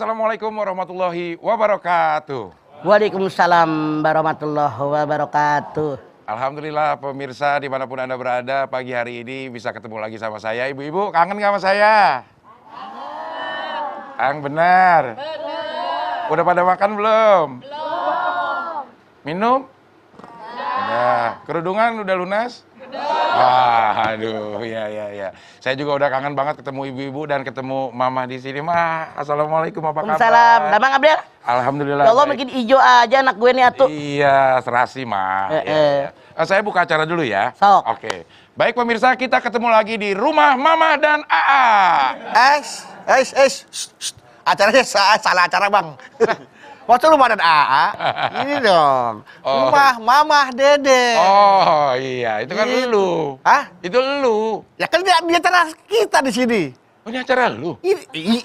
Assalamualaikum warahmatullahi wabarakatuh. Waalaikumsalam warahmatullahi wabarakatuh. Alhamdulillah pemirsa dimanapun Anda berada, pagi hari ini bisa ketemu lagi sama saya. Ibu-ibu kangen gak sama saya? Kangen benar. Udah pada makan belum? Belum. Minum? Udah. Kerudungan udah lunas? Wah, aduh, ya. Saya juga udah kangen banget ketemu ibu-ibu dan ketemu mama di sini, Mah. Assalamualaikum, apa kabar? Waalaikumsalam. Damang Abdel? Alhamdulillah. Ya Allah, baik. makin hijau aja anak gue nih atuh. Iya, serasi, Mah. Ya. Saya buka acara dulu ya. Sok. Oke. Baik pemirsa, kita ketemu lagi di rumah Mama dan AA. Acaranya salah acara, Bang. Waktu rumah dan AA, ini dong. Oh. Rumah Mamah Dede. Oh iya, itu kan Gitu. lu. Hah? Itu lu. Ya kan dia acara kita di sini. Oh, ini acara lu. Ini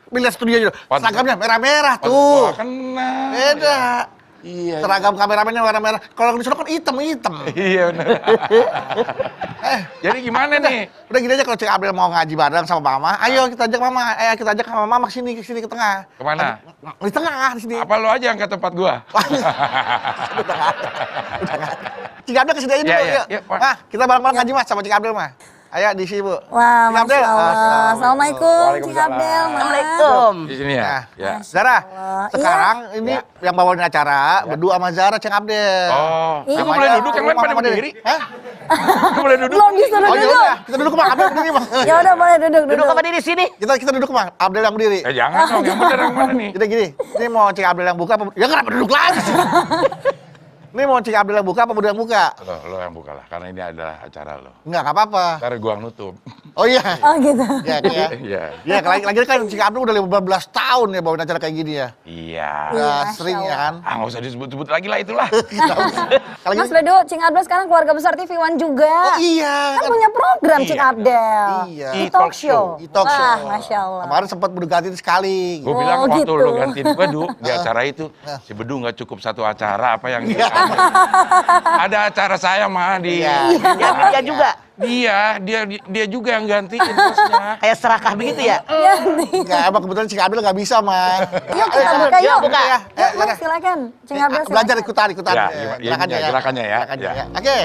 bila studio juga. Waduh. Seragamnya merah-merah Oh, tuh. kena. Beda. Iya. Seragam kameramennya merah-merah. Kalau di sana kan hitam-hitam. Iya benar. Jadi gimana nih? Udah gini aja kalau Cik Abdel mau ngaji bareng sama Mama, ayo kita ajak Mama, kita ajak sama Mama ke sini ke tengah. Kemana? Di tengah di sini. Apa lu aja yang ke tempat gua? Cik Abdel ke sini aja dulu. Iya, Yuk. iya, Pak. Nah, kita bareng-bareng ngaji Mas sama Cik Abdel mah. Ayo di sini, Bu. Wah, Cik Abdel. Masya Allah. Assalamualaikum, Cik Waalaikumsalam. Abdel, Ma. Assalamualaikum. Di sini ya? Nah, Ya. Zara, Allah. sekarang ini yang bawain acara berdua sama Zara Cik Abdel. Oh, Iya. aku boleh duduk yang lain pada Mama Dede. berdiri? Hah? Aku boleh duduk? Belum disuruh Oh ya duduk. udah, kita duduk Bang. Abdel berdiri, Bang. Ya udah, boleh duduk. Duduk apa di sini? Kita duduk, Bang. Abdel yang berdiri. Jangan dong, yang bener yang mana nih? Jadi gini, ini mau Cik Abdel yang buka apa? Ya kenapa duduk lagi sih? Ini mau Cik Abdel yang buka apa Budi yang buka? Lo yang buka lah, karena ini adalah acara lo. Enggak apa-apa. Ntar gua yang nutup. Oh iya. Oh gitu. Ya, ya. Iya. Ya, lagi kan Cik Abdel udah 15 tahun ya bawain acara kayak gini ya. Iya. Udah Masya sering ya kan. Nggak usah disebut-sebut lagi lah itulah. Kalau Mas gitu. Bedu, Cik Abdel sekarang keluarga besar TV One juga. Oh iya. Kan punya program Cik Iya. Abdel. Iya. E-talk show. E-talk show. Wah, Masya Allah. Kemarin sempat berganti sekali. Gue Oh, bilang waktu gitu. lo gantiin Bedu di acara itu, si Bedu nggak cukup satu acara apa yang dia ada acara saya mah di Iya. Dia juga. dia juga yang gantiin bosnya. Kayak serakah begitu ya? Ya nih. Enggak, emang kebetulan Cik Abdel nggak bisa mah. Yuk kita buka yuk. buka ya. Yuk, Mas, silakan. Cik Abdel Belajar silakan. ikutan. Ya, Gerakannya ya. gerakannya ya. Gerakannya Ya. ya. Oke.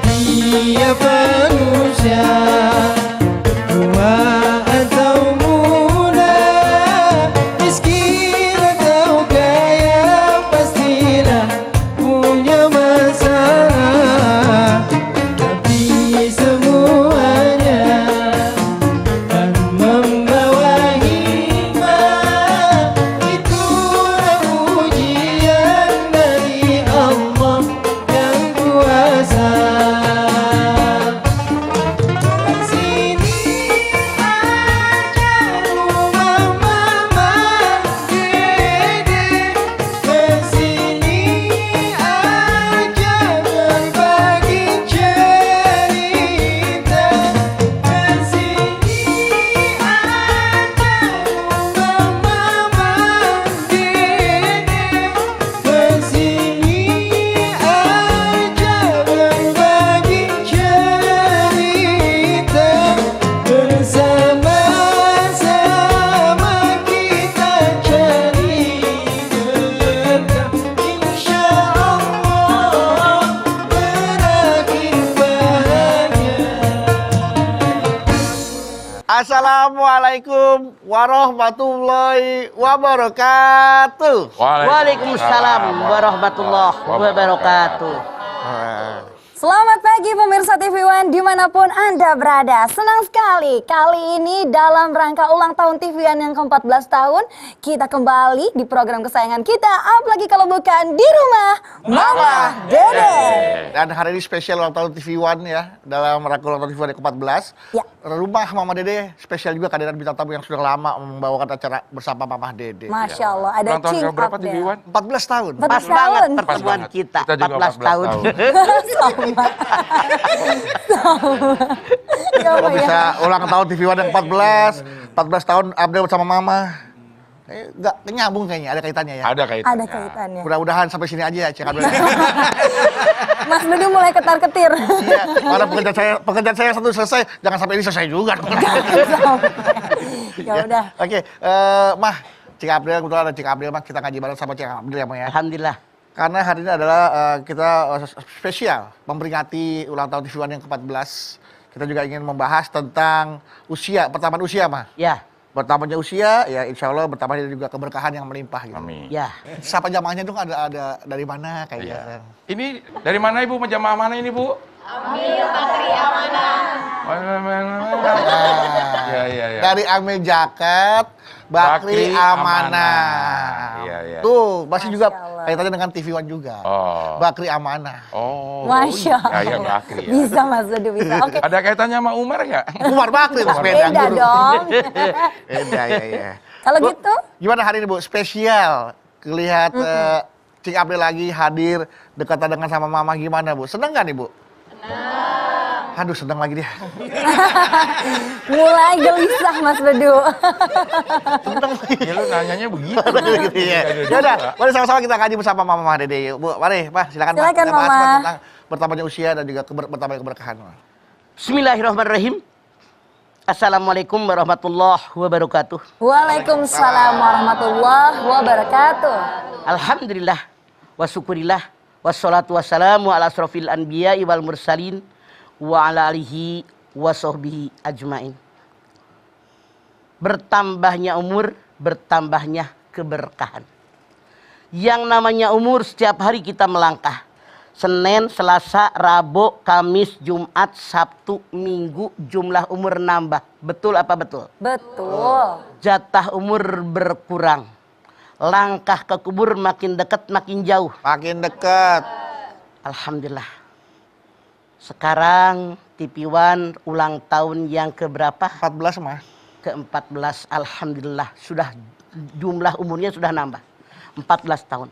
Tiap manusia tua atau muda, miskin atau kaya, pastilah punya masalah. Tapi semuanya kan membawa hikmah. Itulah ujian dari Allah yang kuasa. Sini ada rumah Mama Dede, kesini aja berbagi cerita. Kesini ada rumah Mama Dede, kesini aja berbagi cerita. Bersama-sama kita cari berkah, insya Allah berakhir bahagia. Assalamualaikum warahmatullahi wabarakatuh. Waalaikumsalam warahmatullahi wabarakatuh. Selamat pagi pemirsa TV One dimanapun Anda berada. Senang sekali kali ini dalam rangka ulang tahun TV One yang ke-14 tahun kita kembali di program kesayangan kita, apalagi kalau bukan di rumah Mama Dede. Dan hari ini spesial ulang tahun TV One ya, dalam rangka ulang tahun TV One yang ke-14. Ya. Rumah Mama Dede spesial juga kehadiran bintang tamu yang sudah lama membawakan acara bersama Mama Dede. Masya Allah, ada Ulang tahun Cing berapa TV Abdel. One? 14 tahun. 14 Pas tahun. banget Pas pertemuan banget. kita, Kita juga 14 tahun. Ya, Kalau Pak, ya. bisa ulang tahun TV One yang 14 tahun Abdel bersama Mama. Nggak nyambung kayaknya, ada kaitannya ya. Ada kaitannya. Ada kaitannya. Mudah-mudahan sampai sini aja ya Cik Abdul. Mas Dudu mulai ketar-ketir. Iya, karena pekerjaan saya satu selesai, jangan sampai ini selesai juga. Ya udah. Oke, Mah, Cik Abdul, kebetulan ada Cik Abdul, Mah, kita ngaji bareng sama Cik Abdul ya, Mah ya. Alhamdulillah. Karena hari ini adalah kita spesial memperingati ulang tahun TV One yang ke-14. Kita juga ingin membahas tentang usia, pertambahan usia, Mah. Ya, Bertambahnya usia, ya insya Allah bertambahnya juga keberkahan yang melimpah gitu. Amin. ya. Siapa jamaahnya dong ada dari mana kayaknya? Iya. Ini dari mana Ibu? Jamaah mana ini Bu? Amil Bakri Amanah. Ya. Dari Amil Jakat, Bakri Amanah. Iya, iya. Tuh, masih juga Masya Allah. kaitannya dengan TV One juga. Oh. Bakri Amanah. Oh. Masya Allah. Ya, Bakri ya. Bisa Mas Dudu, bisa. Oke. Ada kaitannya sama Umar nggak? Umar Bakri, Mas Beda Guru. dong. Beda, ya. Kalau Bu, gitu, Gimana hari ini Bu? Spesial. Lihat Cik Abdul lagi hadir dekatan dengan sama Mama gimana Bu? Seneng nggak nih Bu? Senang. Aduh seneng lagi dia. mulai gelisah Mas Dudu. Seneng lagi. Ya lu nanyanya begitu. Gitu ya. Ya udah, mari sama-sama kita kaji bersama Mama Dede yuk. Bu, mari, Pak, silakan Pak. Silakan, Kita bahas Mama. tentang bertambahnya usia dan juga bertambahnya keberkahan. Bismillahirrahmanirrahim. Assalamualaikum warahmatullahi wabarakatuh. Waalaikumsalam warahmatullahi wabarakatuh. Alhamdulillah wa syukurillah wassalatu wassalamu ala asrofil anbiya wal mursalin wa ala alihi wa sahbihi ajmain. Bertambahnya umur, bertambahnya keberkahan. Yang namanya umur setiap hari kita melangkah. Senin, Selasa, Rabu, Kamis, Jumat, Sabtu, Minggu, jumlah umur nambah. Betul apa betul? Betul. Jatah umur berkurang. Langkah ke kubur makin dekat makin jauh. Makin dekat. Alhamdulillah. Sekarang TV One ulang tahun yang keberapa? 14 mah. Ke-14. Alhamdulillah. Sudah jumlah umurnya sudah nambah. 14 tahun.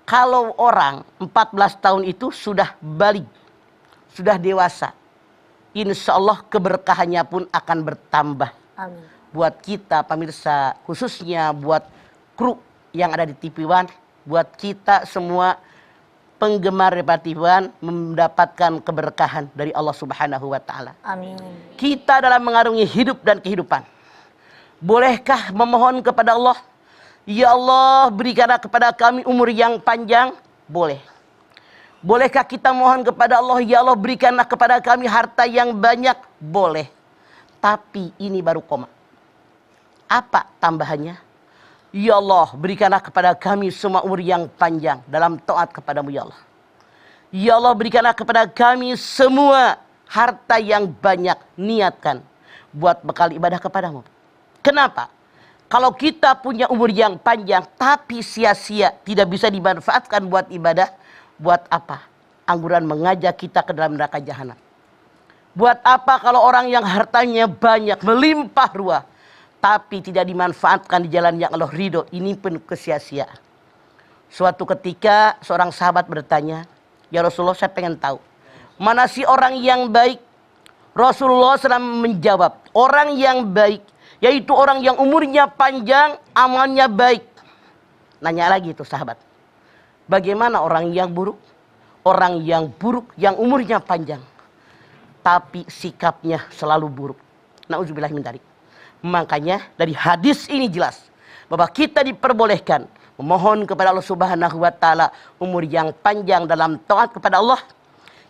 Kalau orang 14 tahun itu sudah balik. Sudah dewasa. Insya Allah keberkahannya pun akan bertambah. Amin. Buat kita pemirsa, khususnya buat kru yang ada di TV One, buat kita semua penggemar TV One mendapatkan keberkahan dari Allah Subhanahu wa taala. Amin. Kita dalam mengarungi hidup dan kehidupan. Bolehkah memohon kepada Allah, ya Allah berikanlah kepada kami umur yang panjang? Boleh. Bolehkah kita mohon kepada Allah, ya Allah berikanlah kepada kami harta yang banyak? Boleh. Tapi ini baru koma. Apa tambahannya? Ya Allah berikanlah kepada kami semua umur yang panjang dalam taat kepadamu ya Allah. Ya Allah berikanlah kepada kami semua harta yang banyak, niatkan buat bekal ibadah kepadamu. Kenapa? Kalau kita punya umur yang panjang tapi sia-sia, tidak bisa dimanfaatkan buat ibadah, buat apa? Angguran mengajak kita ke dalam neraka jahanam. Buat apa kalau orang yang hartanya banyak, melimpah ruah, tapi tidak dimanfaatkan di jalan yang Allah ridho? Ini pun kesia-siaan. Suatu ketika seorang sahabat bertanya, ya Rasulullah saya pengen tahu, mana sih orang yang baik? Rasulullah SAW menjawab, orang yang baik yaitu orang yang umurnya panjang, amalnya baik. Nanya lagi itu sahabat, bagaimana orang yang buruk? Orang yang buruk yang umurnya panjang, tapi sikapnya selalu buruk. Nauzubillah min dzalik. Makanya dari hadis ini jelas bahwa kita diperbolehkan memohon kepada Allah Subhanahu wa taala umur yang panjang dalam taat kepada Allah.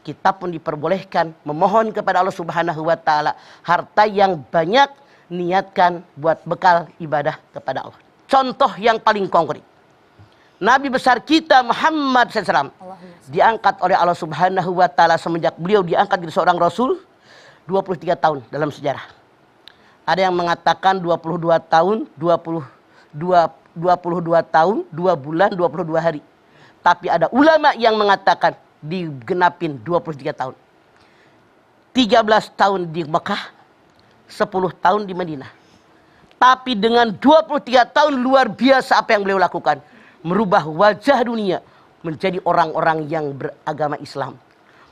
Kita pun diperbolehkan memohon kepada Allah Subhanahu wa taala harta yang banyak, niatkan buat bekal ibadah kepada Allah. Contoh yang paling konkret. Nabi besar kita Muhammad SAW diangkat oleh Allah Subhanahu wa taala semenjak beliau diangkat jadi seorang rasul 23 tahun dalam sejarah. Ada yang mengatakan 22 tahun, 22 tahun, 2 bulan, 22 hari. Tapi ada ulama yang mengatakan digenapin 23 tahun. 13 tahun di Mekah, 10 tahun di Madinah. Tapi dengan 23 tahun luar biasa apa yang beliau lakukan. Merubah wajah dunia menjadi orang-orang yang beragama Islam.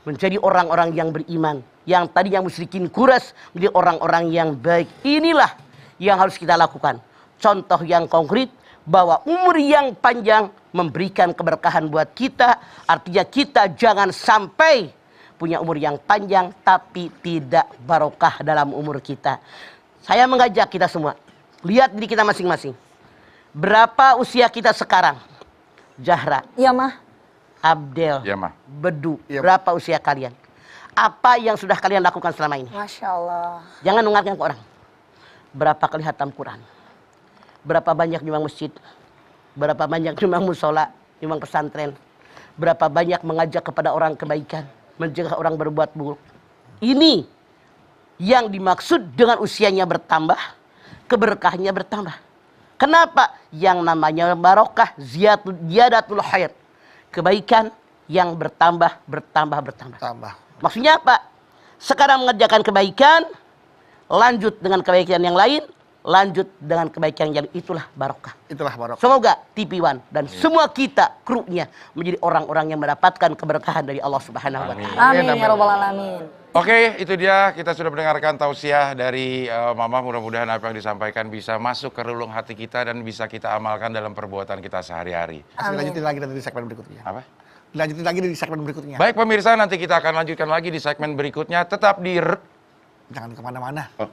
Menjadi orang-orang yang beriman. Yang tadi yang musyrikin Quraisy menjadi orang-orang yang baik. Inilah yang harus kita lakukan. contoh yang konkret bahwa umur yang panjang memberikan keberkahan buat kita. Artinya kita jangan sampai punya umur yang panjang tapi tidak barokah dalam umur kita. Saya mengajak kita semua, lihat diri kita masing-masing. Berapa usia kita sekarang? Zahra, Iya, Mah. Abdel, Ya, Mah. Bedu, Iya. berapa usia kalian? Apa yang sudah kalian lakukan selama ini? Masya Allah. Jangan dengarkan ke orang. Berapa kali hatam Quran? Berapa banyak nyumbang masjid? Berapa banyak nyumbang musola, nyumbang pesantren? Berapa banyak mengajak kepada orang kebaikan, mencegah orang berbuat buruk? Ini yang dimaksud dengan usianya bertambah, keberkahnya bertambah. Kenapa? Yang namanya barokah, ziyadatul khair. Kebaikan yang bertambah. Tambah. Maksudnya apa? Sekarang mengerjakan kebaikan, lanjut dengan kebaikan yang lain, lanjut dengan kebaikan yang itulah barokah. Itulah barokah. Semoga TV One dan semua kita krunya menjadi orang-orang yang mendapatkan keberkahan dari Allah Subhanahu wa taala. Amin ya robbal alamin. Oke, itu dia. Kita sudah mendengarkan tausiah dari Mama. Mudah-mudahan apa yang disampaikan bisa masuk ke relung hati kita dan bisa kita amalkan dalam perbuatan kita sehari-hari. Masih dilanjutin lagi nanti di segmen berikutnya. Apa? Dilanjutin lagi di segmen berikutnya. Baik pemirsa, nanti kita akan lanjutkan lagi di segmen berikutnya. Tetap di... Jangan kemana-mana. Oh.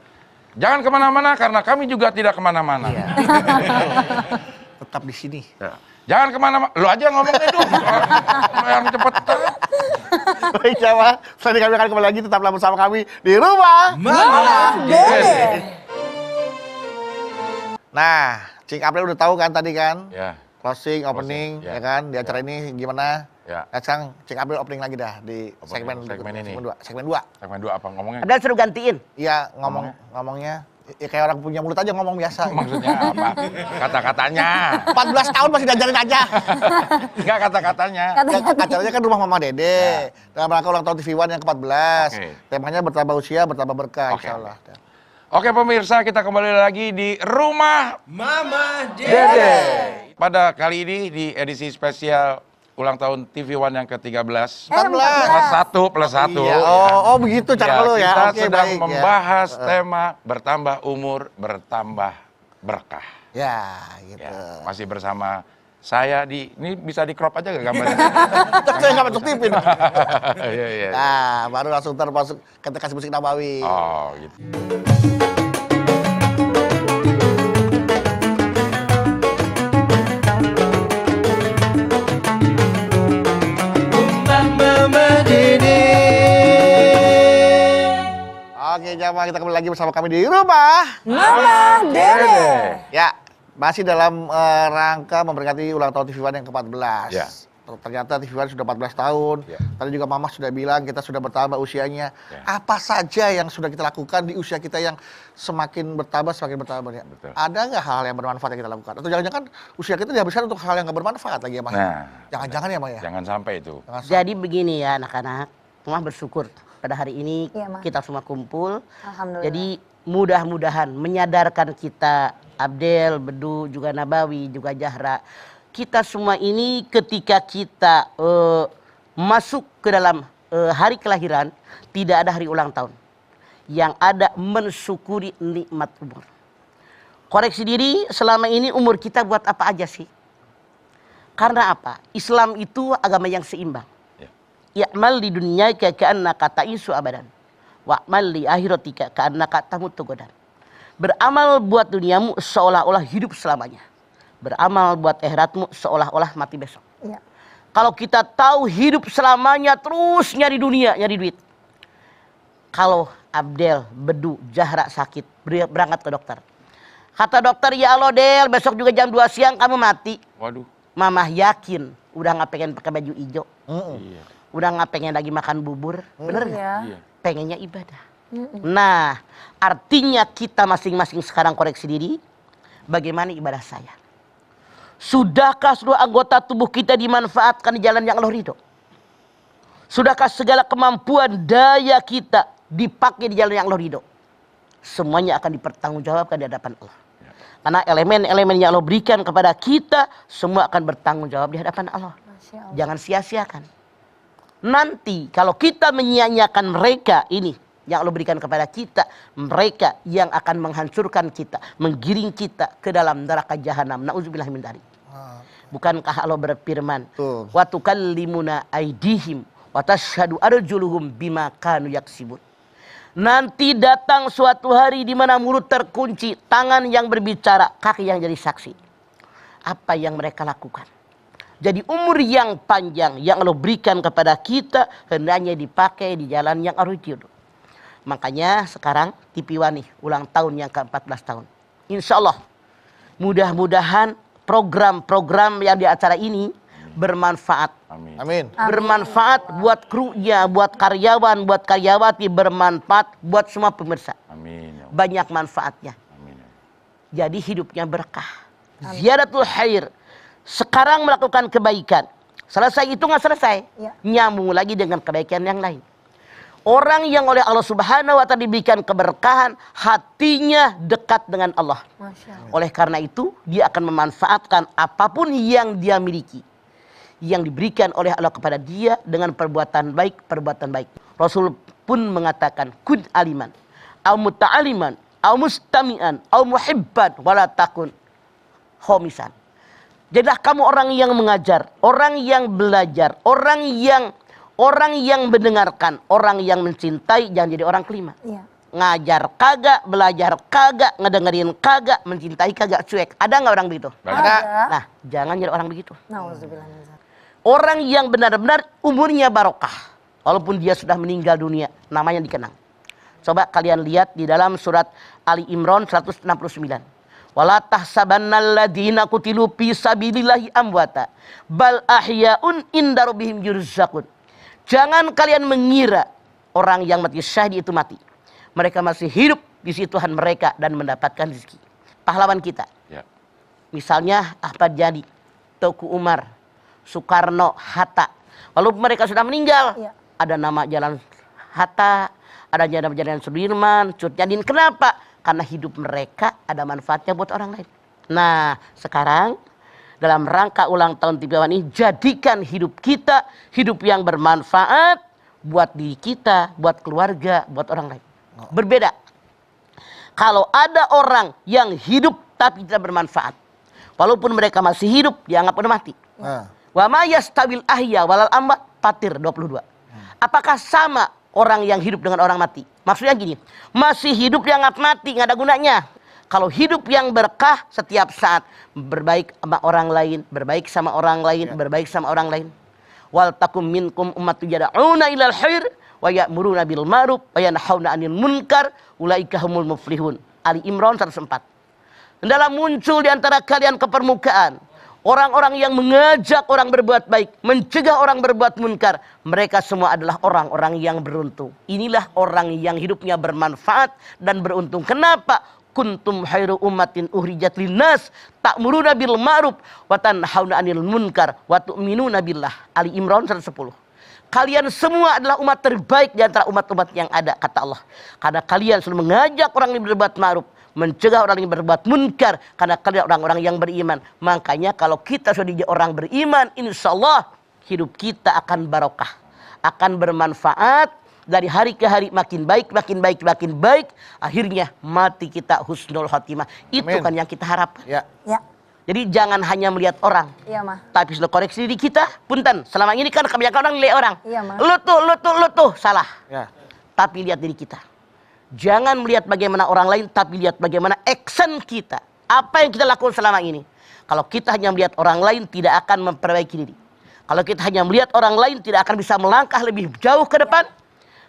Jangan kemana-mana karena kami juga tidak kemana-mana. Tetap di sini. Ya. Jangan kemana-mana. Lo aja ngomongnya dulu. Lo yang cepet. Baik, Jawa. Selanjutnya kami akan kembali lagi. Tetaplah bersama kami di Rumah Mama Dede. Nah, Cing April udah tahu kan tadi kan? Ya. Closing, opening, ya. ya kan? Di acara ini gimana? Ya. Nah, sekarang Cing April opening lagi dah di segmen segmen ini. Segmen 2. Segmen 2 apa ngomongnya? Abdel suruh gantiin. Iya, ngomongnya ya kayak orang punya mulut aja ngomong biasa. Maksudnya apa? Kata-katanya. 14 tahun masih diajarin aja. Enggak kata-katanya. Ya, acaranya kan Rumah Mama Dede. Dalam rangka ulang tahun TV One yang ke-14. Oke. Temanya bertambah usia, bertambah berkah, Oke, insyaallah. Oke pemirsa, kita kembali lagi di Rumah Mama Dede. Pada kali ini di edisi spesial ulang tahun TV One yang ke-13. 14. Plus satu. Iya. Oh, begitu cara lu ya. Kita Oke, sedang baik, ya. membahas tema bertambah umur, bertambah berkah. Ya, gitu. Ya, masih bersama saya ini bisa di crop aja gak gambarnya? Saya nggak masuk TV. Iya, iya. Nah, baru langsung termasuk kita kasih musik Nabawi. Oh, gitu. Mama Dede. Oke, jamaah, kita kembali lagi bersama kami di Rumah Mama Dede. Ya, masih dalam rangka memperingati ulang tahun TV One yang ke-14. Ya. Ternyata TV One sudah 14 tahun. Ya. Tadi juga Mama sudah bilang kita sudah bertambah usianya. Ya. Apa saja yang sudah kita lakukan di usia kita yang semakin bertambah, semakin bertambah ya? Betul. Ada nggak hal yang bermanfaat yang kita lakukan? Atau jangan-jangan usia kita dihabiskan untuk hal yang nggak bermanfaat lagi ya, Mas? Nah, Jangan-jangan ya, Ma ya? jangan sampai itu. Jangan sampai. Jadi begini ya anak-anak, Mama bersyukur pada hari ini Iya, Ma. kita semua kumpul. Alhamdulillah. Jadi mudah-mudahan menyadarkan kita, Abdel, Bedu, juga Nabawi, juga Zahra. Kita semua ini ketika kita masuk ke dalam hari kelahiran, tidak ada hari ulang tahun. Yang ada mensyukuri nikmat umur. Koreksi diri, selama ini umur kita buat apa aja sih? Karena apa? Islam itu agama yang seimbang. Ya'mal di dunia ka'annaka ta'isu abadan. Wa'mal li akhiratika ka'annaka tamutu godan. Beramal buat duniamu seolah-olah hidup selamanya. Beramal buat akhiratmu seolah-olah mati besok. Iya. Kalau kita tahu hidup selamanya terus nyari dunia, nyari duit. Kalau Abdel, Bedu, Zahra sakit, berangkat ke dokter. Kata dokter, ya Allah Del, besok juga jam 2 siang kamu mati. Waduh. Mamah yakin, udah nggak pengen pakai baju hijau. Iya. Udah nggak pengen lagi makan bubur. Bener nggak? Iya. Iya. Pengennya ibadah. Nah, artinya kita masing-masing sekarang koreksi diri. Bagaimana ibadah saya? Sudahkah seluruh anggota tubuh kita dimanfaatkan di jalan yang Allah ridho? Sudahkah segala kemampuan daya kita dipakai di jalan yang Allah ridho? Semuanya akan dipertanggungjawabkan di hadapan Allah. Karena elemen-elemen yang Allah berikan kepada kita semua akan bertanggung jawab di hadapan Allah. Masya Allah. Jangan sia-siakan. Nanti kalau kita menyia-nyiakan mereka ini, yang Allah berikan kepada kita, mereka yang akan menghancurkan kita, menggiring kita ke dalam neraka jahanam. Nauzubillah min dzalik. Bukankah Allah berfirman, Betul. wa tukallimuna aydihim wa tashhadu arjuluhum bima kanu yaksibun. Nanti datang suatu hari di mana mulut terkunci, tangan yang berbicara, kaki yang jadi saksi. Apa yang mereka lakukan? Jadi umur yang panjang yang Allah berikan kepada kita hendaknya dipakai di jalan yang Allah ridho. Makanya sekarang TV One nih ulang tahun yang ke-14 tahun. Insya Allah mudah-mudahan program-program yang di acara ini bermanfaat. Amin. Amin. Bermanfaat buat krunya, buat karyawan, buat karyawati, bermanfaat buat semua pemirsa. Amin. Ya Allah. Banyak manfaatnya. Amin. Jadi hidupnya berkah. Ziyadatul khair. Sekarang melakukan kebaikan. Selesai itu nggak selesai. Ya. Nyambung lagi dengan kebaikan yang lain. Orang yang oleh Allah Subhanahu wa Ta'ala diberikan keberkahan, hatinya dekat dengan Allah. Masya Allah. Oleh karena itu, dia akan memanfaatkan apapun yang dia miliki, yang diberikan oleh Allah kepada dia dengan perbuatan baik, perbuatan baik. Rasul pun mengatakan, kun aliman, au muta'aliman, au mustami'an, au muhibban, wala takun khomisan. Jadilah kamu orang yang mengajar, orang yang belajar, orang yang mendengarkan, orang yang mencintai, jangan jadi orang kelima. Iya. Ngajar kagak, belajar kagak, ngedengerin kagak, mencintai kagak, cuek. Ada nggak orang begitu? Ada. Nah, jangan jadi orang begitu. Nauzubillah min dzalik. Orang yang benar-benar umurnya barokah. Walaupun dia sudah meninggal dunia, namanya dikenang. Coba kalian lihat di dalam surat Ali Imran 169. Wala tahsabannal ladzina qutilu fi sabilillahi amwata bal ahya'un inda rabbihim yurzaqun. Jangan kalian mengira orang yang mati syahid itu mati. Mereka masih hidup di sisi Tuhan mereka dan mendapatkan rezeki. Pahlawan kita. Ya. Misalnya Ahmad Yani, Teuku Umar, Soekarno, Hatta. Walaupun mereka sudah meninggal, Iya. ada nama jalan Hatta, ada nama jalan Sudirman, Cut Nyadin. Kenapa? Karena hidup mereka ada manfaatnya buat orang lain. Nah, sekarang dalam rangka ulang tahun TV One ini, jadikan hidup kita hidup yang bermanfaat buat diri kita, buat keluarga, buat orang lain. Berbeda. Kalau ada orang yang hidup tapi tidak bermanfaat, walaupun mereka masih hidup, dianggap udah mati. Nah. Wa ma yastabil ahya walal amwat, Fatir 22. Apakah sama orang yang hidup dengan orang mati? Maksudnya gini, masih hidup dianggap mati, nggak ada gunanya. Kalau hidup yang berkah setiap saat, berbaik sama orang lain, berbaik sama orang lain, berbaik sama orang lain. Wal takum minkum ummatun yad'una ilal khair wa ya'muruna bil ma'ruf wa yanhauna 'anil munkar ulaika humul muflihun. Ali Imran 104. Hendaklah muncul di antara kalian ke permukaan orang-orang yang mengajak orang berbuat baik, mencegah orang berbuat munkar. Mereka semua adalah orang-orang yang beruntung. Inilah orang yang hidupnya bermanfaat dan beruntung. Kenapa? Kuntum khairu ummatin uhrijat linnas ta'muruna bil ma'ruf wa tanhauna 'anil munkar wa tu'minuna billah. Ali Imran 110. Kalian semua adalah umat terbaik di antara umat-umat yang ada, kata Allah. Karena kalian selalu mengajak orang yang berbuat ma'ruf, mencegah orang yang berbuat munkar, karena kalian orang-orang yang beriman. Makanya kalau kita sudah jadi orang beriman, insya Allah hidup kita akan barokah, akan bermanfaat. Dari hari ke hari makin baik, makin baik, makin baik. Akhirnya mati kita husnul khotimah. Itu Amin. kan yang kita harapkan. Ya. Ya. Jadi jangan hanya melihat orang, Iya, Mah. tapi selalu koreksi diri kita. Punten, selama ini kan kebanyakan orang lihat orang. Iya, Mah. Lu tuh, salah. Ya. Tapi lihat diri kita. Jangan melihat bagaimana orang lain, tapi lihat bagaimana action kita. Apa yang kita lakukan selama ini. Kalau kita hanya melihat orang lain, tidak akan memperbaiki diri. Kalau kita hanya melihat orang lain, tidak akan bisa melangkah lebih jauh ke depan.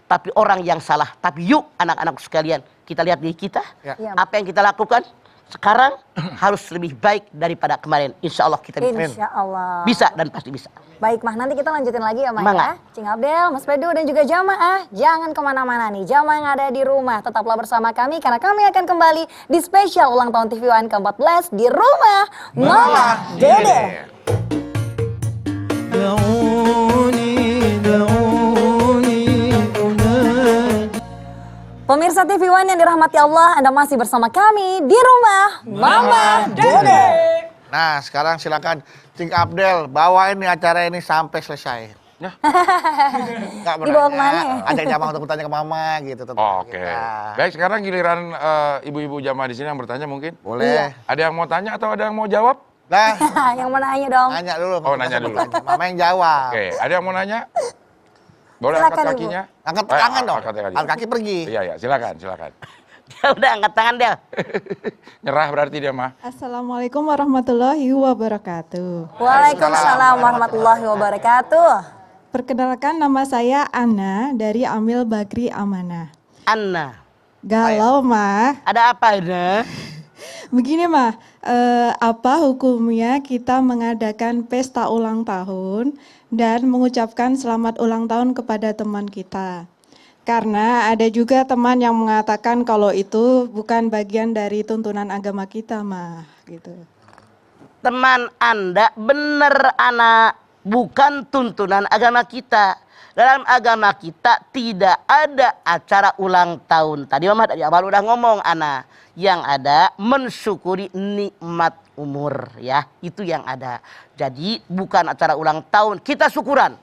Tapi orang yang salah. Tapi yuk anak-anak sekalian, kita lihat diri kita. Ya. Iya, Apa yang kita lakukan sekarang harus lebih baik daripada kemarin. Insya Allah kita bisa. Insya Allah. Bisa dan pasti bisa. Baik, Mah. Nanti kita lanjutin lagi ya, Mah. Semangat. Ya. Cing Abdel, Mas Pedu, dan juga jamaah. Jangan kemana-mana nih. Jamaah yang ada di rumah. Tetaplah bersama kami karena kami akan kembali di spesial ulang tahun TV One ke-14 di rumah Mama Dede. Pemirsa TV One yang dirahmati Allah, Anda masih bersama kami di rumah Mama Dede. Nah, sekarang silakan Cing Abdel bawain nih acara ini sampai selesai. Nggak Dibawa bertanya, kemana ya? ajak jamaah untuk bertanya ke mama gitu tentang Oke. kita. Baik, sekarang giliran ibu-ibu jamaah di sini yang bertanya mungkin. Boleh. Ada yang mau tanya atau ada yang mau jawab? Nah, Yang mau nanya dong. nanya dulu. Oh, nanya dulu. Mama yang jawab. Oke, ada yang mau nanya? Boleh Silakan, angkat Ibu. kakinya? Angkat tangan dong. Angkat kaki. Angkat kaki pergi. Iya, iya, silakan. Dia udah angkat tangan Del. Nyerah berarti dia mah. Assalamualaikum warahmatullahi wabarakatuh. Waalaikumsalam warahmatullahi wabarakatuh. Perkenalkan, nama saya Anna dari Amil Bagri Amanah. Anna. Galau mah, Ada apa Anna? begini mah, apa hukumnya kita mengadakan pesta ulang tahun dan mengucapkan selamat ulang tahun kepada teman kita? Karena ada juga teman yang mengatakan kalau itu bukan bagian dari tuntunan agama kita mah, gitu. Teman Anda bener anak, bukan tuntunan agama kita. Dalam agama kita tidak ada acara ulang tahun. Tadi Mama dari awal udah ngomong Ana, yang ada mensyukuri nikmat umur ya, itu yang ada. Jadi bukan acara ulang tahun, kita syukuran.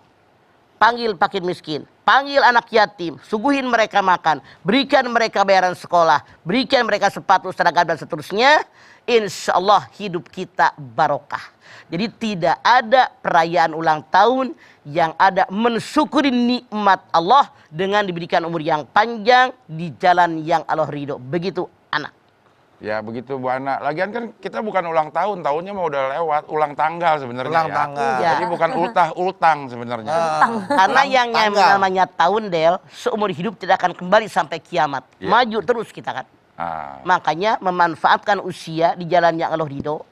Panggil fakir miskin, panggil anak yatim, suguhin mereka makan, berikan mereka bayaran sekolah, berikan mereka sepatu, seragam dan seterusnya. Insya Allah hidup kita barokah. Jadi tidak ada perayaan ulang tahun, yang ada mensyukuri nikmat Allah dengan diberikan umur yang panjang di jalan yang Allah ridho. Begitu anak. Ya begitu Bu Ana. Lagian kan kita bukan ulang tahun, tahunnya mau udah lewat, ulang tanggal sebenarnya. Ulang ya. tanggal. Jadi bukan ultang sebenarnya. Karena yang tanggal. namanya tahun Del, seumur hidup tidak akan kembali sampai kiamat. Iya. Maju terus kita kan. Ah, Makanya memanfaatkan usia di jalan yang Allah ridho.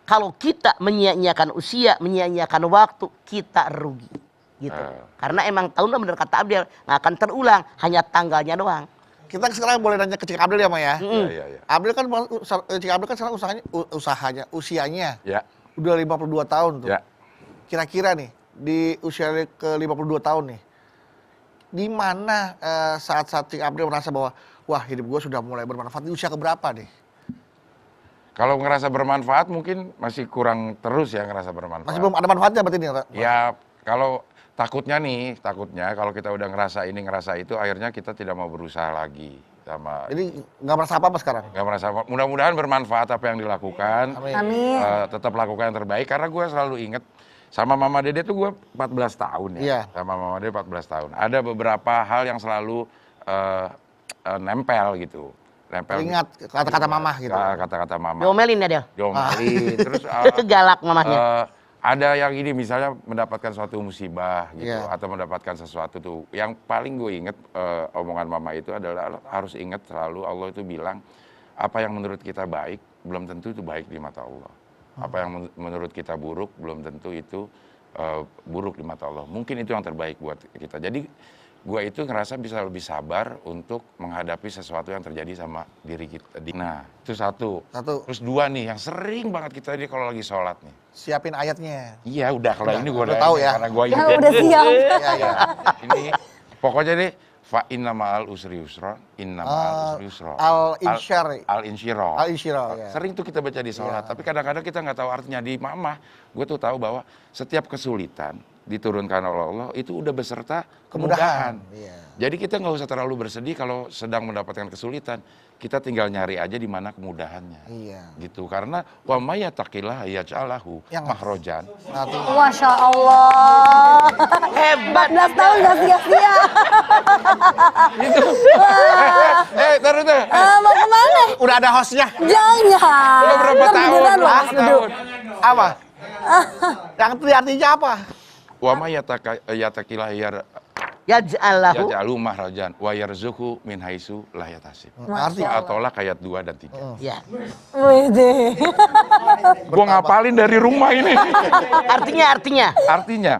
Kalau kita menyia-nyiakan usia, menyia-nyiakan waktu, kita rugi. Gitu. Karena emang tahun benar kata Abdel, nggak akan terulang, hanya tanggalnya doang. Kita sekarang boleh nanya ke Cik Abdul ya, Ma ya? iya. Abdul kan, Cik Abdul kan sekarang usianya Ya, udah 52 tahun tuh. ya. Kira-kira nih, di usia ke 52 tahun nih, di mana saat-saat Cik Abdul merasa bahwa, wah hidup gue sudah mulai bermanfaat, di usia keberapa nih? Kalau ngerasa bermanfaat mungkin masih kurang terus ya ngerasa bermanfaat. Masih belum ada manfaatnya berarti nih? Ya kalau takutnya kalau kita udah ngerasa ini ngerasa itu, akhirnya kita tidak mau berusaha lagi sama. Jadi nggak merasa apa-apa sekarang? Nggak merasa. Mudah-mudahan bermanfaat apa yang dilakukan. Amin. Amin. Tetap lakukan yang terbaik karena gue selalu inget sama Mama Dede tuh gue 14 tahun ya. Iya. Sama Mama Dede 14 tahun. Ada beberapa hal yang selalu nempel gitu. Nempel. Ingat kata-kata mama gitu. Kata-kata Mama. Diomelin ya Del. Diomelin. Terus Galak mamahnya. ada yang ini misalnya mendapatkan suatu musibah gitu, Iya. atau mendapatkan sesuatu tuh. Yang paling gue inget omongan Mama itu adalah harus ingat selalu Allah itu bilang apa yang menurut kita baik belum tentu itu baik di mata Allah. Apa yang menurut kita buruk belum tentu itu buruk di mata Allah. Mungkin itu yang terbaik buat kita. Jadi gue itu ngerasa bisa lebih sabar untuk menghadapi sesuatu yang terjadi sama diri kita. Nah, itu satu. Terus dua nih, yang sering banget kita ini kalau lagi sholat nih. Siapin ayatnya. Iya, udah kalau ini gue udah tahu ya. Karena gue Ya udah siap. Iya, iya. Ini pokoknya deh, fa inna ma'al usri yusra, inna ma'al usri yusra. Al-insyirah. Al-insyirah, ya. Sering tuh kita baca di sholat, tapi kadang-kadang kita nggak tahu artinya. Di Mama, gue tuh tahu bahwa setiap kesulitan diturunkan oleh Allah itu udah beserta kemudahan. Iya. Jadi kita nggak usah terlalu bersedih kalau sedang mendapatkan kesulitan. Kita tinggal nyari aja di mana kemudahannya. Iya. Gitu. Karena wa may yattaqillah yaj'alahu Yang- makhrajan. Nanti Masya Allah. Hebat. 14 tahun gak sia-sia. Taruh tuh. Mau kemana? udah ada hostnya. Jangan. Udah berapa tahun? Beneran loh, Berapa Mas Dudu. tahun? Apa? Yang itu artinya apa? Wa may yattaqillah Yaj'alahu. yaj'alu mahrajan wa yarzuqhu min haitsu la yahtasib. Arti Atolak ayat 2 dan 3. Ya. Wede. Gua ngapalin dari rumah ini. Artinya. Artinya,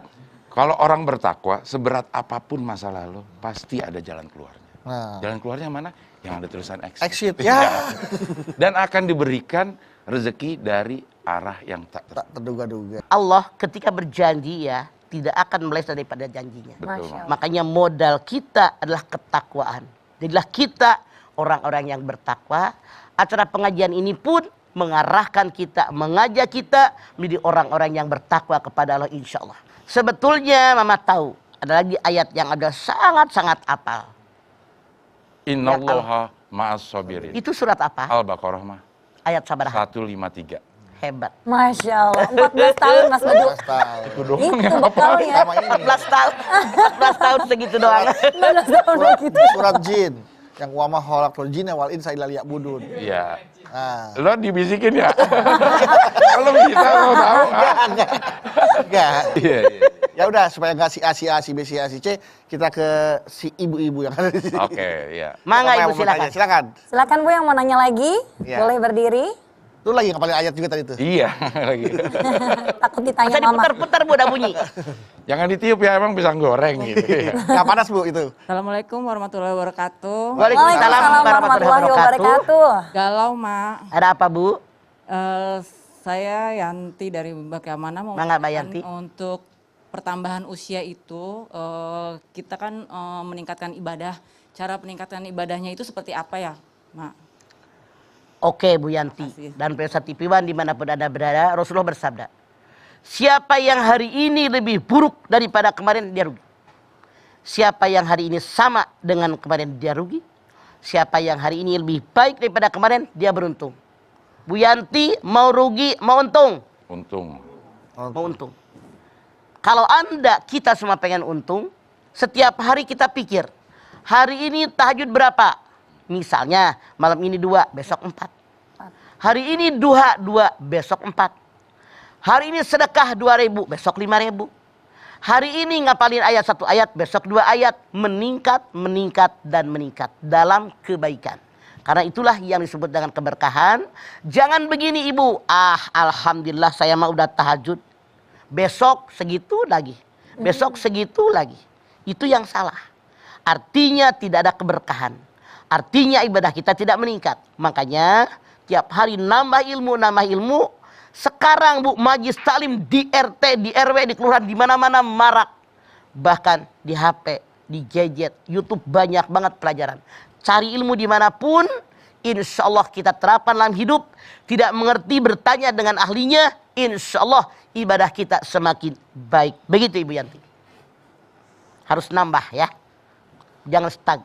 kalau orang bertakwa, seberat apapun masa lalu, pasti ada jalan keluarnya. Nah. Jalan keluarnya mana? Yang ada tulisan exit. Exit, ya. Dan akan diberikan rezeki dari arah yang tak Tak terduga-duga. Allah ketika berjanji ya, tidak akan meleset daripada janjinya. betul. Masya Mak. Makanya modal kita adalah ketakwaan. Jadilah kita orang-orang yang bertakwa. Acara pengajian ini pun mengarahkan kita, mengajak kita menjadi orang-orang yang bertakwa kepada Allah insya Allah. Sebetulnya Mama tahu ada lagi ayat yang ada sangat-sangat apal. Innallaha ma'as sabirin. Itu surat apa? Al-Baqarah mah Ayat sabaraha. 153. Hebat. Masya Allah, 14 tahun Mas Bedu. Itu doang Itu yang bekalnya. Sama ini. 14 tahun. 14 tahun segitu doang. 14 tahun Surat, gitu. surat jin. Yang wama khalaqtul jinna wal insa illa liya'budun. Iya. Nah. Lo dibisikin ya? Kalau bisa lo tahu. Enggak. Iya, iya. Ya udah supaya nggak si A, si A, si B, si A, si C, kita ke si ibu-ibu yang ada di sini. Oke, iya. Mangga Siapa yang Ibu mau bertanya? silakan. Silakan. Silakan Bu yang mau nanya lagi, Iya. boleh berdiri. Lu lagi ngapalin ayat juga tadi tuh. Iya, lagi. Takut ditanya Masa Mama. diputar-putar Bu udah bunyi. Jangan ditiup ya, emang pisang goreng gitu ya. Nggak panas Bu itu. Assalamualaikum warahmatullahi wabarakatuh. Waalaikumsalam warahmatullahi wabarakatuh. Galau, Mak. Ada apa Bu? Saya Yanti dari Bagaimana mau Mangga, Mbak menanyakan Yanti. untuk pertambahan usia itu kita kan meningkatkan ibadah. Cara peningkatan ibadahnya itu seperti apa ya, Mak? Oke Bu Yanti Makasih. dan pemirsa TV One dimanapun Anda berada, Rasulullah bersabda, siapa yang hari ini lebih buruk daripada kemarin dia rugi. Siapa yang hari ini sama dengan kemarin dia rugi. Siapa yang hari ini lebih baik daripada kemarin dia beruntung. Bu Yanti mau rugi mau untung? Untung. Mau untung. Kalau Anda kita semua pengen untung, setiap hari kita pikir, hari ini tahajud berapa? Misalnya malam ini 2, besok 4. Hari ini duha 2, besok 4. Hari ini sedekah 2.000, besok 5.000. Hari ini ngapalin ayat 1 ayat, besok 2 ayat. Meningkat, meningkat, dan meningkat dalam kebaikan. Karena itulah yang disebut dengan keberkahan. Jangan begini Ibu, alhamdulillah saya mah udah tahajud. Besok segitu lagi. Besok segitu lagi. Itu yang salah. Artinya tidak ada keberkahan. Artinya ibadah kita tidak meningkat. Makanya tiap hari nambah ilmu. Sekarang Bu, majlis taklim di RT, di RW, di kelurahan, di mana-mana marak. Bahkan di HP, di gadget, YouTube banyak banget pelajaran. Cari ilmu dimanapun, insya Allah kita terapkan dalam hidup. Tidak mengerti bertanya dengan ahlinya, insya Allah ibadah kita semakin baik. Begitu Ibu Yanti. Harus nambah ya. Jangan stuck.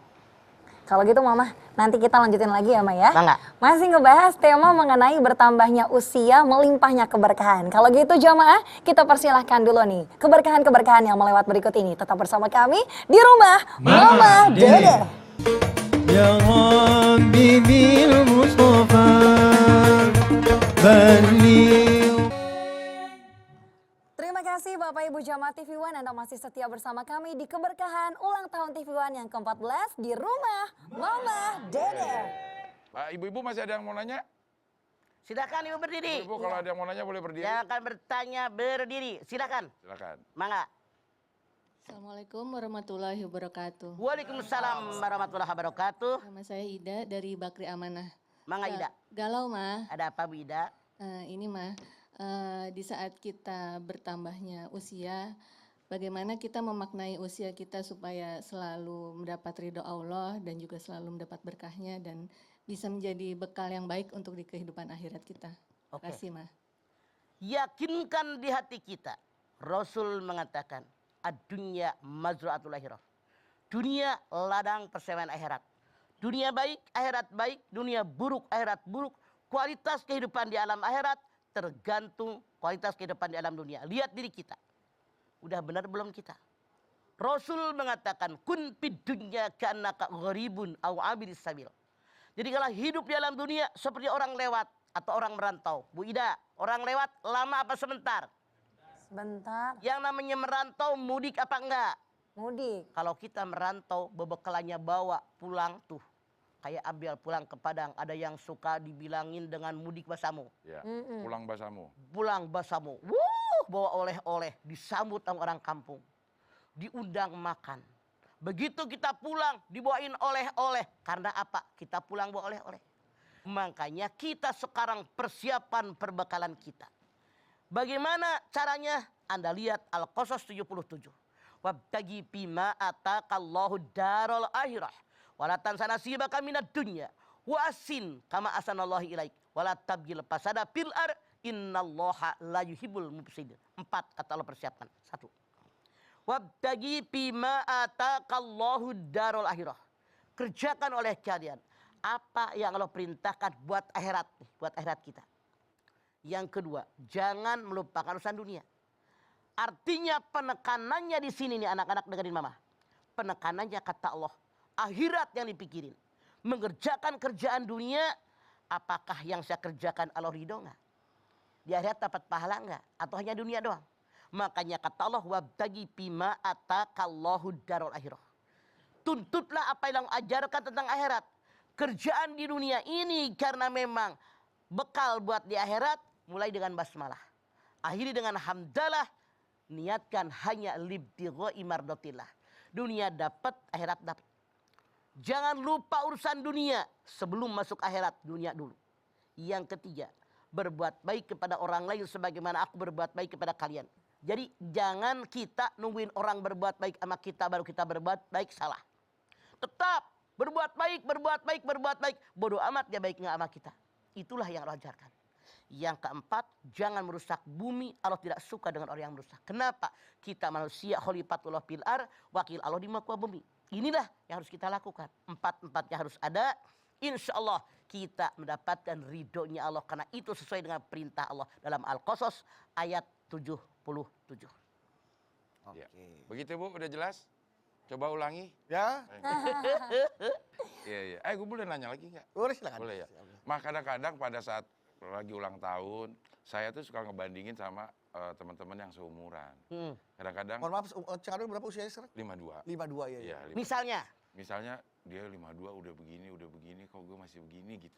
Kalau gitu Mama, nanti kita lanjutin lagi ya Ma ya. Mangga. Masih ngebahas tema mengenai bertambahnya usia, melimpahnya keberkahan. Kalau gitu jamaah, kita persilahkan dulu nih keberkahan-keberkahan yang melewat berikut ini. Tetap bersama kami di rumah Mama Dede. يا ربي بالمصطفى بلغ. Terima kasih Bapak Ibu Jamaah TV One, Anda masih setia bersama kami di keberkahan ulang tahun TV One yang ke-14 di rumah Mama Dede. Pak, ibu-ibu masih ada yang mau nanya? Silakan Ibu berdiri. Ibu kalau ada yang mau nanya boleh berdiri. Yang akan bertanya berdiri. Silakan. Silakan. Mangga. Assalamualaikum warahmatullahi wabarakatuh. Waalaikumsalam warahmatullahi wabarakatuh. Nama saya Ida dari Bakri Amanah. Mangga Ida. Galau mah, Ada apa Bu Ida? ini mah di saat kita bertambahnya usia, bagaimana kita memaknai usia kita supaya selalu mendapat ridho Allah dan juga selalu mendapat berkahnya dan bisa menjadi bekal yang baik untuk di kehidupan akhirat kita. Terima Oke. kasih mah. Yakinkan di hati kita. Rasul mengatakan, ad-dunya mazra'atul akhirah. Dunia ladang persemaian akhirat. Dunia baik, akhirat baik. Dunia buruk, akhirat buruk. Kualitas kehidupan di alam akhirat tergantung kualitas kehidupan di alam dunia. Lihat diri kita. Udah benar belum kita? Rasul mengatakan, kun fid dunya ka'annaka gharibun aw abiris sabil. Jadi kalau hidup di alam dunia seperti orang lewat atau orang merantau. Bu Ida, orang lewat lama apa sebentar? Sebentar, Yang namanya merantau mudik apa enggak? mudik. Kalau kita merantau bebekalannya bawa pulang tuh. Kayak Abiel pulang ke Padang. Ada yang suka dibilangin dengan mudik basamu. Ya. Pulang basamu. Pulang basamu. Bawa oleh-oleh. Disambut sama orang kampung. Diundang makan. Begitu kita pulang dibawain oleh-oleh. Karena apa? Kita pulang bawa oleh-oleh. Makanya kita sekarang persiapan perbekalan kita. Bagaimana caranya? Anda lihat Al-Qasas 77. Wabtagi bima ataqallahu darul akhirah. Wala tansa nasibaka minad dunya. Wa asin kama asanallahi ilaik. Wala tabgil fasada fil ar. Innallaha la yuhibbul mufsidin. 4 kata Allah persiapkan. 1. Wabtagi bima ataqallahu darul akhirah. Kerjakan oleh kalian apa yang Allah perintahkan buat akhirat, buat akhirat kita. Yang kedua, jangan melupakan urusan dunia. Artinya penekanannya di sini nih anak-anak, dengerin mama. Penekanannya kata Allah, akhirat yang dipikirin. Mengerjakan kerjaan dunia, apakah yang saya kerjakan Allah ridho nggak? Di akhirat dapat pahala nggak? Atau hanya dunia doang? Makanya kata Allah, wabtagi bima ataqallahu darul akhirah. Tuntutlah apa yang ajarkan tentang akhirat. Kerjaan di dunia ini karena memang bekal buat di akhirat, mulai dengan basmalah. Akhiri dengan hamdalah, niatkan hanya libtigha'i mardatillah. Dunia dapat, akhirat dapat. Jangan lupa urusan dunia sebelum masuk akhirat, dunia dulu. Yang ketiga, berbuat baik kepada orang lain sebagaimana aku berbuat baik kepada kalian. Jadi jangan kita nungguin orang berbuat baik sama kita baru kita berbuat baik, salah. Tetap berbuat baik, berbuat baik, berbuat baik. Bodoh amat dia baik nggak sama kita. Itulah yang Allah ajarkan. Yang keempat, jangan merusak bumi. Allah tidak suka dengan orang yang merusak. Kenapa? Kita manusia khalifatullah fil ardh, wakil Allah di muka bumi. Inilah yang harus kita lakukan. Empat-empatnya harus ada. Insya Allah kita mendapatkan ridhonya Allah. Karena itu sesuai dengan perintah Allah dalam Al-Qasas ayat 77. Oke. Ya. Begitu Bu, udah jelas? Coba ulangi. Ya, Iya, iya. Gue boleh nanya lagi nggak? boleh silakan. Boleh ya. Mak kadang-kadang pada saat lagi ulang tahun, saya tuh suka ngebandingin sama teman-teman yang seumuran. Kadang-kadang Mohon maaf, Cang Adul berapa usianya sekarang? 52. 52 ya. Iya, misalnya dia 52 udah begini, kok gue masih begini gitu.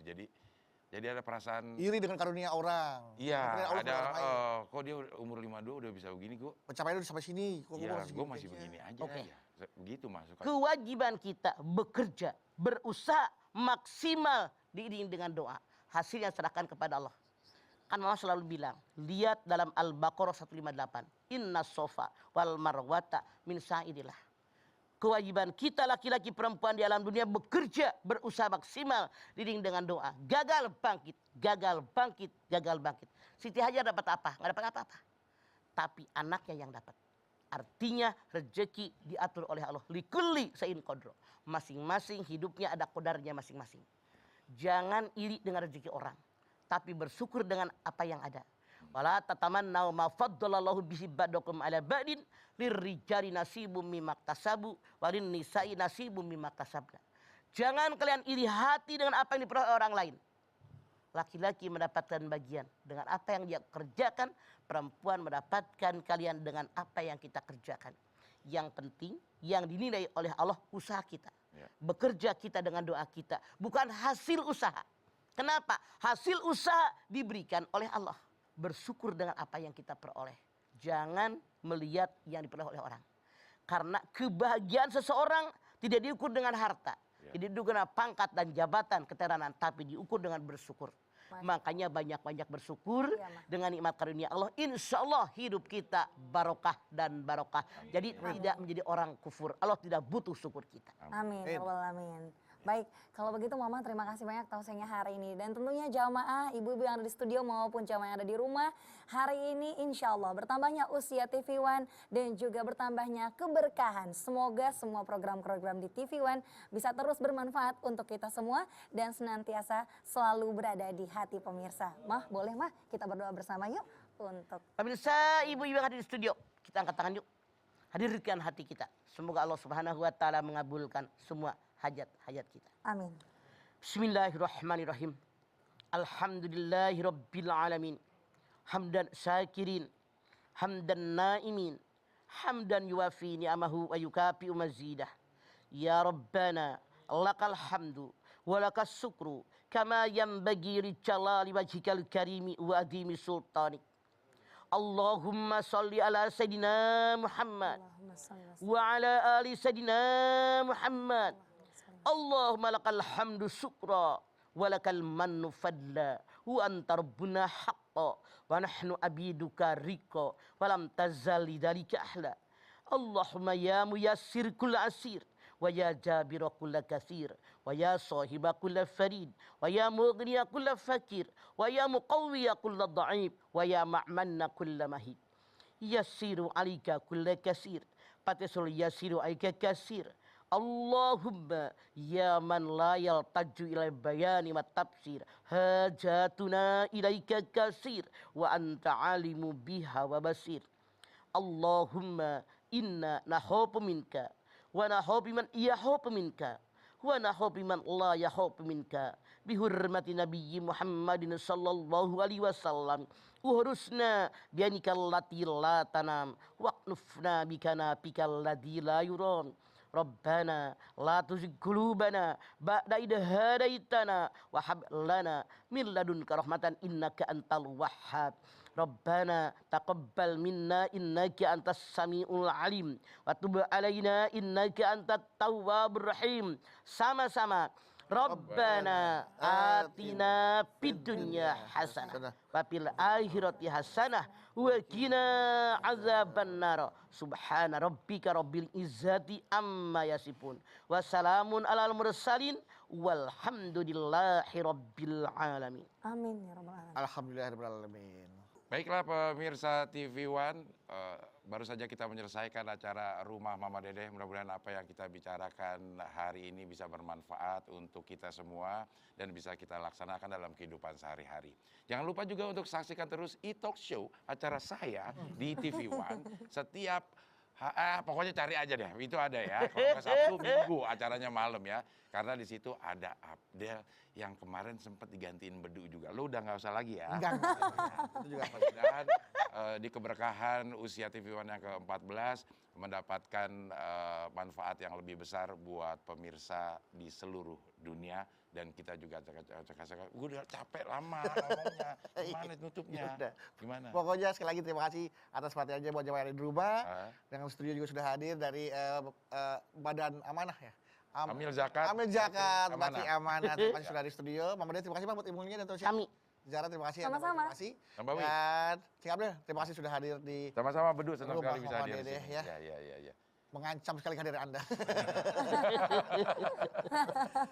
Jadi ada perasaan Iri dengan karunia orang. iya, Karunia Allah ada kepada orang lain. kok dia umur 52 udah bisa begini, gue. Pencapaiannya udah sampai sini, kok Iya, gue segini masih aja. begini aja Oke. ya. Begitu masuk. Kewajiban kita bekerja, berusaha maksimal diiringi dengan doa. Hasilnya serahkan kepada Allah. Kan mama selalu bilang, lihat dalam Al-Baqarah 158. Inna sofa wal marwata min sa'idillah. Kewajiban kita laki-laki perempuan di alam dunia bekerja, berusaha maksimal diiringi dengan doa. Gagal bangkit, gagal bangkit, gagal bangkit. Siti Hajar dapat apa? Nggak dapat apa-apa. Tapi anaknya yang dapat. Artinya rezeki diatur oleh Allah. Likulli sayin qadro. Masing-masing hidupnya ada kodarnya masing-masing. Jangan iri dengan rezeki orang, tapi bersyukur dengan apa yang ada. Wala tatamannau ma faddalallahu bihi ba'dakum ala ba'din lirrijali nasibum mimma iktasabu walin nisa'i nasibum mimma iktasabna. Jangan kalian iri hati dengan apa yang diperoleh orang lain. Laki-laki mendapatkan bagian dengan apa yang dia kerjakan, perempuan mendapatkan kalian dengan apa yang kita kerjakan. Yang penting, yang dinilai oleh Allah usaha kita. Ya. Bekerja kita dengan doa kita, bukan hasil usaha. Kenapa? Hasil usaha diberikan oleh Allah. Bersyukur dengan apa yang kita peroleh. Jangan melihat yang diperoleh oleh orang. Karena kebahagiaan seseorang tidak diukur dengan harta. Ya. Tidak diukur dengan pangkat dan jabatan, keteranan. Tapi diukur dengan bersyukur. Makanya banyak-banyak bersyukur dengan nikmat karunia Allah. Insya Allah hidup kita barokah dan barokah. Jadi tidak menjadi orang kufur. Allah tidak butuh syukur kita. Amin, ya Rabbal alamin. Baik, kalau begitu Mama terima kasih banyak tausiahnya hari ini. Dan tentunya jamaah, ibu-ibu yang ada di studio maupun jamaah yang ada di rumah. Hari ini insya Allah bertambahnya usia TV One dan juga bertambahnya keberkahan. Semoga semua program-program di TV One bisa terus bermanfaat untuk kita semua. Dan senantiasa selalu berada di hati pemirsa. Mah, boleh Mah kita berdoa bersama yuk untuk... Pemirsa, ibu-ibu yang ada di studio, kita angkat tangan yuk. Hadirkan hati kita. Semoga Allah Subhanahu wa taala mengabulkan semua hajat-hajat kita. Amin. Bismillahirrahmanirrahim. Alhamdulillahirabbil alamin. Hamdan syakirin, hamdan naimin, hamdan yuwafi ni'amahu wa yukafi'u mazidah. Ya Rabbana, lakal hamdu wa lakas syukru kama yanbaghi li jalali wajhikal karimi wa adimi sultanik. Allahumma salli ala Sayyidina Muhammad wa ala ali Sayyidina Muhammad. Allahumma lakal hamdu syukra wa lakal mannu fadla wa anta rabbuna haqqa wa nahnu abiduka riqa wa lam tazali dalika ahla. Allahumma ya muyassir kull asir wa ya jabira kulla kathir wa ya sahiba kulla farid wa ya mughniya kulla fakir wa ya muqawwiya kulla dha'if wa ya ma'manna kulla mahid. Yassiru alika kulla kasir Patisul yasiru aika kasir. Allahumma ya man la yaltaju ila bayani wa tafsir hajatuna ilaika kasir wa anta alimu biha wa basir. Allahumma inna nahobu minka wa nahobu man yahobu minka wa nahobu man la yahobu minka bihurmati nabiyyi Muhammadin sallallahu alaihi wasallam uhrusna bianika allati la tanam waqnufna bikana pikal ladhi la yuron. Rabbana la tuzigh qulubana ba'da idh hadaitana wa hab lana min ladunka rahmatan innaka antal wahhab. Rabbana taqabbal minna innaka antas samiul alim wa tub alaina innaka antat tawwabur rahim. Sama-sama. Rabbana atina fid dunya hasanah wa fil akhirati hasanah wa qina azabannar. Subhana rabbika rabbil izzati amma yasifun wa salamun alal mursalin walhamdulillahi rabbil alamin. Amin ya rabbal alamin. Alhamdulillahirabbil alamin. Baiklah pemirsa TV One, baru saja kita menyelesaikan acara Rumah Mama Dedeh. Mudah-mudahan apa yang kita bicarakan hari ini bisa bermanfaat untuk kita semua dan bisa kita laksanakan dalam kehidupan sehari-hari. Jangan lupa juga untuk saksikan terus e-talk show acara saya di TV One setiap pokoknya cari aja deh, itu ada ya. Kalau nggak Sabtu Minggu acaranya malam ya, karena di situ ada Abdel yang kemarin sempat digantiin Bedu juga. Lo udah nggak usah lagi ya. Enggak. Itu juga mudah-mudahan di keberkahan usia TV One yang ke-14 mendapatkan manfaat yang lebih besar buat pemirsa di seluruh dunia dan kita juga gue udah capek lama ngomongnya. Gimana nutupnya? Gimana? Pokoknya sekali lagi terima kasih atas perhatiannya buat jamaah yang di rumah. Yang studio juga sudah hadir dari Badan Amanah ya. Amil Zakat. Amil Zakat, Amanah. Bakti Amanah. Terima kasih sudah di studio. Mama Dedeh terima kasih Pak buat ilmunya dan terus Kami. Zara terima kasih. Sama-sama. Terima kasih. Mbak Wi. Dan Cing Abdel terima kasih sudah hadir di Sama-sama Bedu, senang Rumah sekali bisa Mama hadir di Dedeh, sini. ya. Ya. mengancam sekali kehadiran Anda.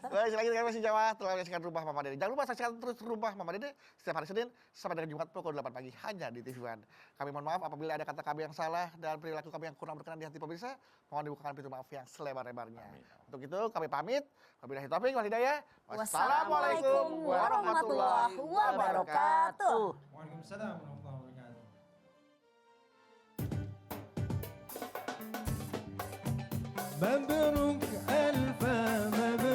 Baik, sekali lagi terima kasih jamaah telah menyaksikan Rumah Mama Dedeh. Jangan lupa saksikan terus Rumah Mama Dedeh setiap hari Senin sampai dengan Jumat pukul 8 pagi hanya di TV One. Kami mohon maaf apabila ada kata kami yang salah dan perilaku kami yang kurang berkenan di hati pemirsa. Mohon dibukakan pintu maaf yang selebar-lebarnya. Untuk itu kami pamit. Wabillahi taufiq wal hidayah. Wassalamualaikum warahmatullahi wabarakatuh. Waalaikumsalam warahmatullahi wabarakatuh. مبروك ألف مبروك